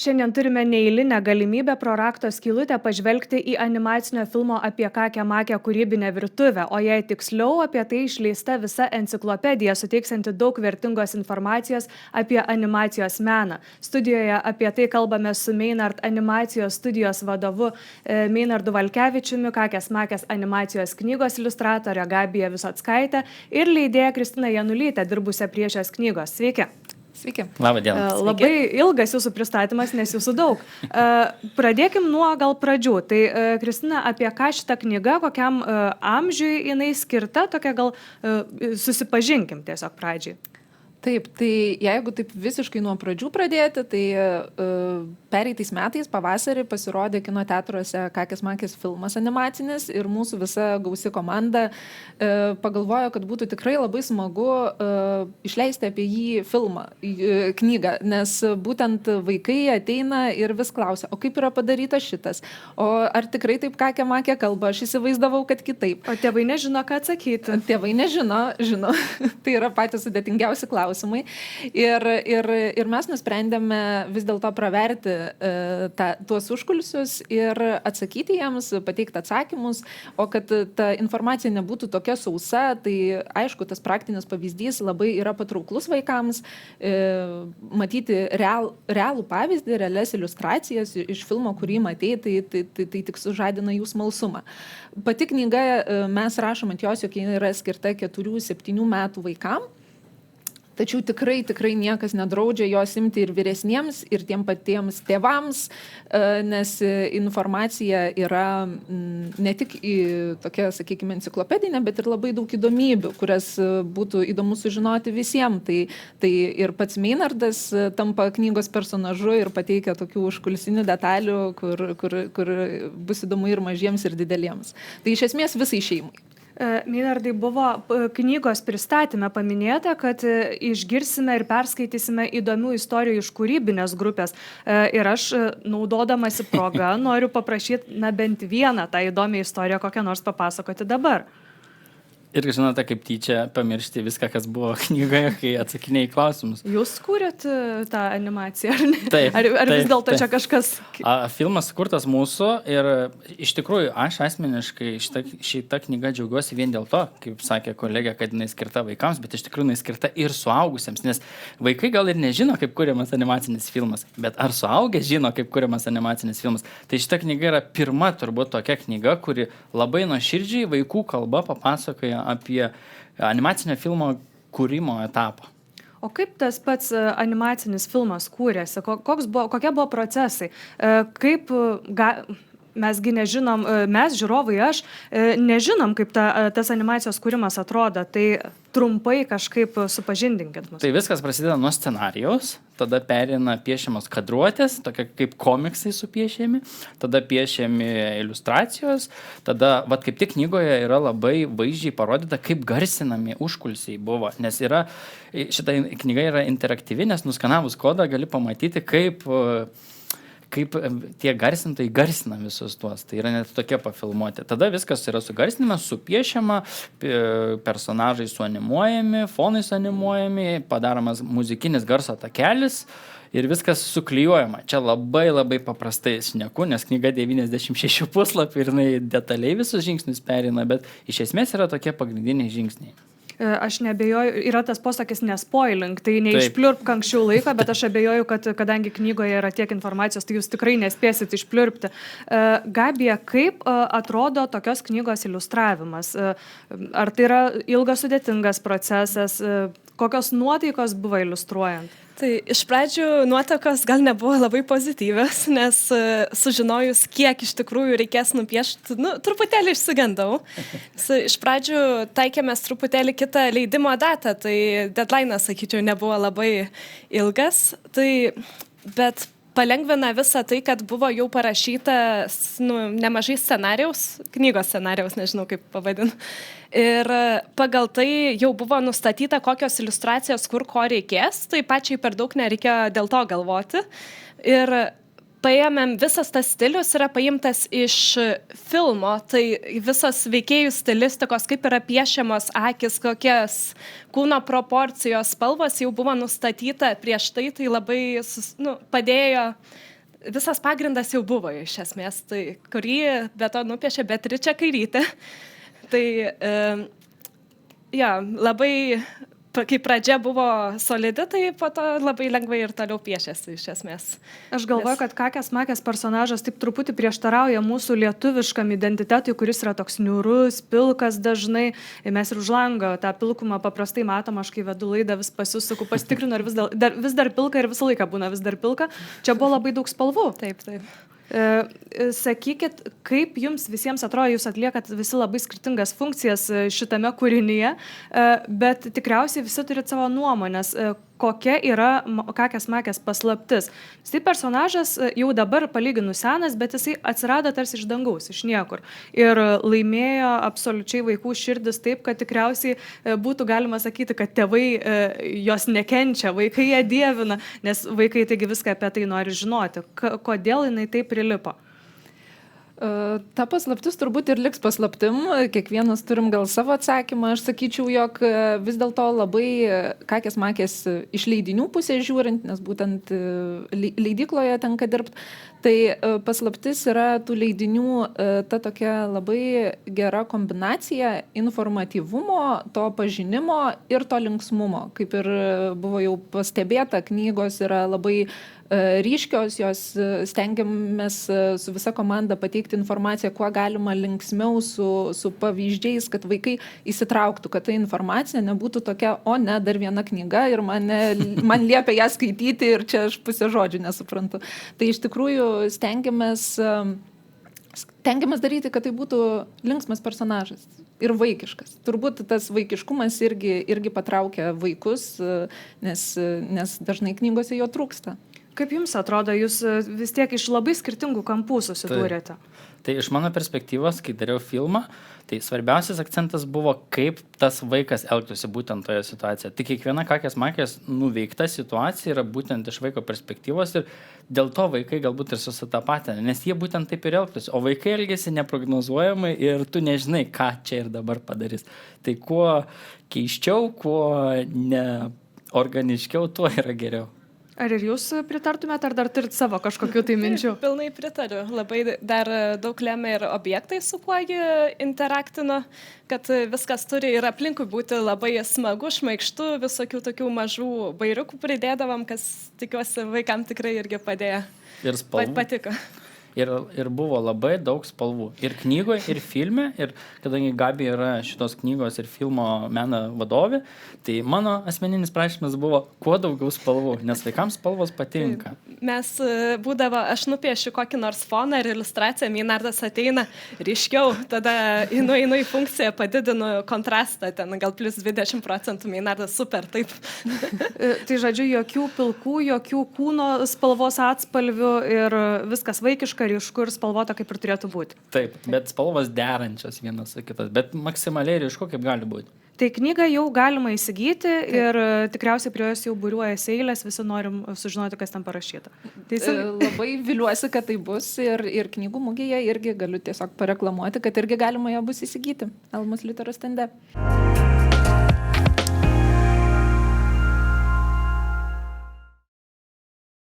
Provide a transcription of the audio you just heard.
Šiandien turime neeilinę galimybę pro rakto skylutę pažvelgti į animacinio filmo apie Kakę Makę kūrybinę virtuvę, o jei tiksliau, apie tai išleista visa enciklopedija, suteiksianti daug vertingos informacijos apie animacijos meną. Studijoje apie tai kalbame su Meinart animacijos studijos vadovu Meinardu Valkevičiumi, Kakės Makės animacijos knygos iliustratorė Gabija Visockaitė ir leidėja Kristina Janulytė, dirbusią prie šios knygos. Sveiki. Sveiki. Labą dieną. Labai ilgas jūsų pristatymas, nes jūsų daug. Pradėkim nuo gal pradžių. Tai, Kristina, apie ką šitą knygą, kokiam amžiui jinai skirta, tokia gal susipažinkim tiesiog pradžiai. Taip, tai jeigu taip visiškai nuo pradžių pradėti, tai pereitais metais pavasarį pasirodė kino teatruose Kakės Makės filmas animacinis ir mūsų visa gausi komanda pagalvojo, kad būtų tikrai labai smagu išleisti apie jį filmą, knygą, nes būtent vaikai ateina ir vis klausia, o kaip yra padarytas šitas, o ar tikrai taip Kakė Makė kalba, aš įsivaizdavau, kad kitaip. O tėvai nežino, ką atsakyti. Tėvai nežino, tai yra patys sudėtingiausi klausimai. Ir mes nusprendėme vis dėlto praverti tuos užkulisius ir atsakyti jiems, pateikti atsakymus, o kad ta informacija nebūtų tokia sausa, tai aišku, tas praktinis pavyzdys labai yra patrauklus vaikams, matyti realų pavyzdį, realias iliustracijas iš filmo, kurį matei, tai tik sužadina jų smalsumą. Pati knyga, mes rašom ant jos, jog ji yra skirta 4-7 metų vaikam. Tačiau tikrai niekas nedraudžia jos imti ir vyresniems, ir tiem patiems tėvams, nes informacija yra ne tik tokia, sakykime, enciklopedinė, bet ir labai daug įdomybių, kurias būtų įdomu sužinoti visiems. Tai ir pats Meinardas tampa knygos personažu ir pateikia tokių užkulisinių detalių, kur bus įdomu ir mažiems, ir dideliems. Tai iš esmės visai šeimai. Meinardai, buvo knygos pristatyme paminėta, kad išgirsime ir perskaitysime įdomių istorijų iš kūrybinės grupės. Ir aš, naudodamasi progą, noriu paprašyti bent vieną tą įdomią istoriją, kokią nors papasakoti dabar. Ir žinote, kaip tyčia pamiršti viską, kas buvo knygoje, kai atsakinėjai klausimus. Jūs kūrėt tą animaciją, ar ne? Taip. Ar vis dėlto čia kažkas... Filmas kurtas mūsų ir iš tikrųjų aš asmeniškai šitą knygą džiaugiuosi vien dėl to, kaip sakė kolegė, kad jinai skirta vaikams, bet iš tikrųjų jinai skirta ir suaugusiems, nes vaikai gal ir nežino, kaip kuriamas animacinis filmas, bet ar suaugę žino, kaip kuriamas animacinis filmas. Tai šita knyga yra pirma turbūt tokia knyga, kuri labai nuoširdžiai vaikų kalba papasakoja apie animacinio filmo kūrimo etapą. O kaip tas pats animacinis filmas kūrėsi? Kokie buvo procesai? Mesgi nežinom, mes, žiūrovai, aš, nežinom, kaip tas animacijos kūrimas atrodo. Tai trumpai kažkaip supažindinkit mus. Tai viskas prasideda nuo scenarijaus, tada pereina piešiamos kadruotės, tokie kaip komiksai supiešiami, tada piešiami iliustracijos, tada, kaip tik knygoje yra labai vaizdžiai parodyta, kaip garsinami užkulisiai buvo, nes šita knyga yra interaktyvi, nes nuskanavus kodą gali pamatyti, kaip tie garsintojai garsina visus tuos. Tai yra net tokie pafilmuoti. Tada viskas yra sugarsinima, supiešiama, personažai suanimuojami, fonai suanimuojami, padaromas muzikinis garso takelis ir viskas suklijuojama. Čia labai paprastai šneku, nes knyga 96 puslapių ir jinai detaliai visus žingsnius perina, bet iš esmės yra tokie pagrindiniai žingsniai. Aš neabejoju, yra tas posakis nespoilink, tai neišpliurpk anksčiau laiko, bet aš abejoju, kad kadangi knygoje yra tiek informacijos, tai jūs tikrai nespėsit išpliurpti. Gabija, kaip atrodo tokios knygos iliustravimas? Ar tai yra ilgas sudėtingas procesas? Kokios nuotaikos buvo iliustruojant? Tai iš pradžių nuotaikos gal nebuvo labai pozityvios, nes sužinojus, kiek iš tikrųjų reikės nupiešti, truputėlį išsigandau. Iš pradžių taikėmės truputėlį kitą leidimo datą, tai deadline'as, sakyčiau, nebuvo labai ilgas, bet palengvina visą tai, kad buvo jau parašyta nemažai knygos scenarijaus, nežinau kaip pavadinu. Ir pagal tai jau buvo nustatyta, kokios iliustracijos, kur ko reikės, tai pačiai per daug nereikėjo dėl to galvoti. Ir paėmėm, visas tas stilius yra paimtas iš filmo, tai visas veikėjų stilistikos, kaip yra piešiamos akis, kokias kūno proporcijos, spalvos jau buvo nustatyta prieš tai labai padėjo visas pagrindas jau buvo iš esmės, tai kurį be to nupiešė Beatričė Kairytė. Tai labai, kai pradžia buvo solidi, tai po to labai lengvai ir toliau piešėsi iš esmės. Aš galvoju, kad Kakės Makės personažas taip truputį prieštarauja mūsų lietuviškam identitetui, kuris yra toks niūrus, pilkas dažnai. Mes ir už langą tą pilkumą paprastai matom, aš kai vedu laidą vis pasisuku, pasitikrinu, ar vis dar pilka ir visą laiką būna vis dar pilka. Čia buvo labai daug spalvų. Taip, taip. Sakykit, kaip jums visiems atrodo, jūs atliekat visi labai skirtingas funkcijas šitame kūrinyje, bet tikriausiai visi turit savo nuomonės, kokia yra Kakės Makės paslaptis. Tai personažas jau dabar palyginus senas, bet jisai atsirado tarsi iš dangaus, iš niekur. Ir laimėjo absoliučiai vaikų širdis taip, kad tikriausiai būtų galima sakyti, kad tėvai jos nekenčia, vaikai ją dievina, nes vaikai taigi viską apie tai nori žinoti. Kodėl jinai taip prilipo? Ta paslaptis turbūt ir liks paslaptim, kiekvienas turim gal savo atsakymą. Aš sakyčiau, jog vis dėlto labai Kakės Makės iš leidinių pusės žiūrint, nes būtent leidykloje tenka dirbti, tai paslaptis yra tų leidinių ta tokia labai gera kombinacija informatyvumo, to pažinimo ir to linksmumo. Kaip ir buvo jau pastebėta, knygos yra labai ryškios, jos stengiamės su visa komanda pateikti informaciją, kuo galima linksmiau su pavyzdžiais, kad vaikai įsitrauktų, kad ta informacija nebūtų tokia, o ne, dar viena knyga ir man liepia ją skaityti ir čia aš pusę žodžių nesuprantu. Tai iš tikrųjų stengiamės daryti, kad tai būtų linksmas personažas ir vaikiškas. Turbūt tas vaikiškumas irgi patraukia vaikus, nes dažnai knygose jo trūksta. Kaip jums atrodo, jūs vis tiek iš labai skirtingų kampų susidūrėte? Tai iš mano perspektyvos, kai dariau filmą, tai svarbiausias akcentas buvo, kaip tas vaikas elgtųsi būtent toje situacijoje. Tai kiekviena Kakės Makės nuveikta situacija yra būtent iš vaiko perspektyvos ir dėl to vaikai galbūt ir susitapatina, nes jie būtent taip ir elgtųsi. O vaikai elgėsi neprognozuojamai ir tu nežinai, ką čia ir dabar padarys. Tai kuo keiščiau, kuo neorganiškiau, tuo yra geriau. Ar ir jūs pritartumėte, ar dar turit savo kažkokių tai minčių? Pilnai pritariu. Labai dar daug lemia ir objektai, su kuo ji interaktino, kad viskas turi ir aplinkui būti labai smagu, šmaikštu, visokių tokių mažų bairiukų pridėdavom, kas tikiuosi vaikam tikrai irgi padėjo. Ir spalvų. Patiko. Ir buvo labai daug spalvų. Ir knygoje, ir filme. Ir kadangi Gabi yra šitos knygos ir filmo meno vadovė, tai mano asmeninis prašymas buvo kuo daugiau spalvų, nes vaikams spalvos patinka. Mes aš nupiešiu kokį nors foną ir iliustraciją, Meinardas ateina ryškiau, tada einu į funkciją, padidinu kontrastą, ten gal plus 20%, Meinardas super, taip. Tai žodžiu, jokių pilkų, jokių kūno spalvos atspalvių ir viskas vaikiška, ryšku ir spalvota, kaip ir turėtų būti. Taip, bet spalvos derančios vienas su kitas, bet maksimaliai ryšku, kaip gali būti. Tai knygą jau galima įsigyti ir tikriausiai prie jos jau būriuojasi eilės, visi norim sužinoti, kas ten parašyta. Labai viliuosi, kad tai bus ir knygų mugėje irgi galiu tiesiog pareklamuoti, kad irgi galima ją bus įsigyti Almos literos stende.